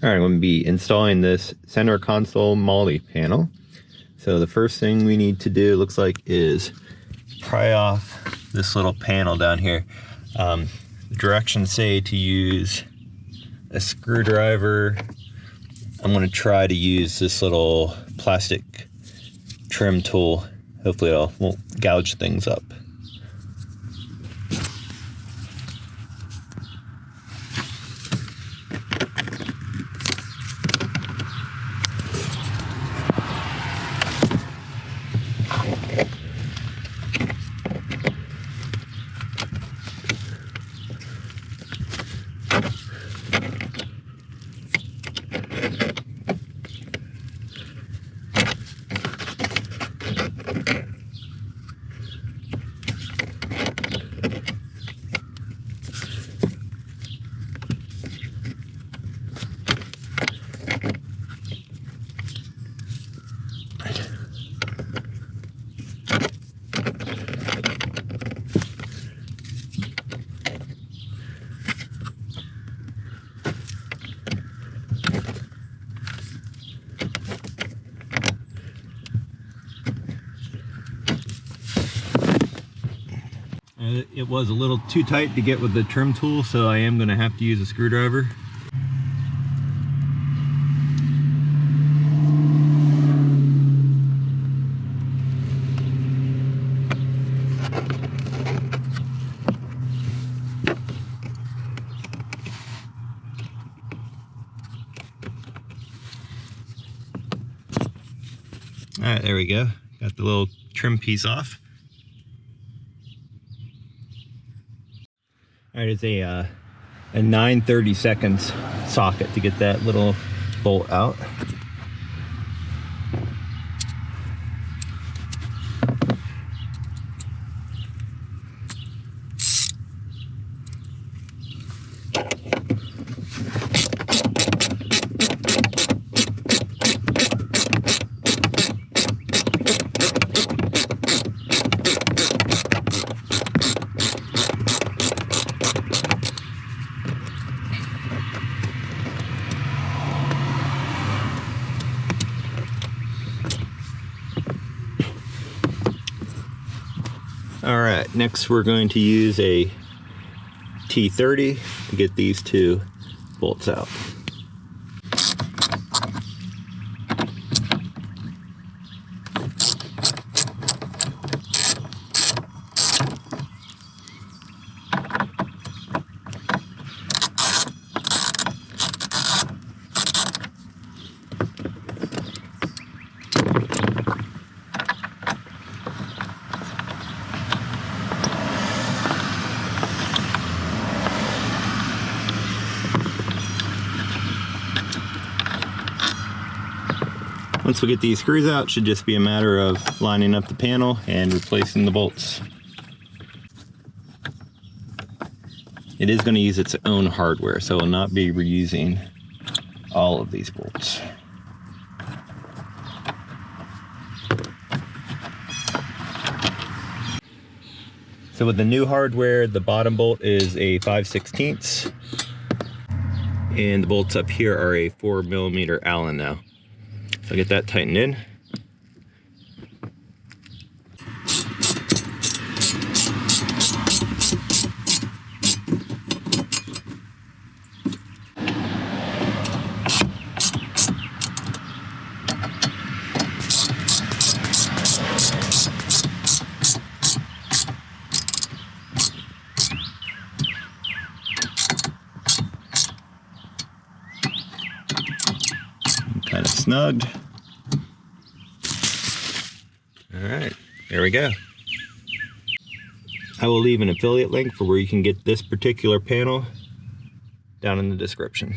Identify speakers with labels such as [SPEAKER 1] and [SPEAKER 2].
[SPEAKER 1] All right, I'm going to be installing this center console Molle panel. So the first thing we need to do, looks like, is pry off this little panel down here. The directions say to use a screwdriver. I'm going to try to use this little plastic trim tool. Hopefully it won't gouge things up. It was a little too tight to get with the trim tool, so I am going to have to use a screwdriver. All right, there we go. Got the little trim piece off. All right, it's a 9/32 socket to get that little bolt out. All right, next we're going to use a T30 to get these two bolts out. Once we get these screws out, it should just be a matter of lining up the panel and replacing the bolts. It is going to use its own hardware, so it will not be reusing all of these bolts. So with the new hardware, the bottom bolt is a 5/16, and the bolts up here are a 4mm Allen now. So I'll get that tightened in. Kind of snugged. All right, there we go. I will leave an affiliate link for where you can get this particular panel down in the description.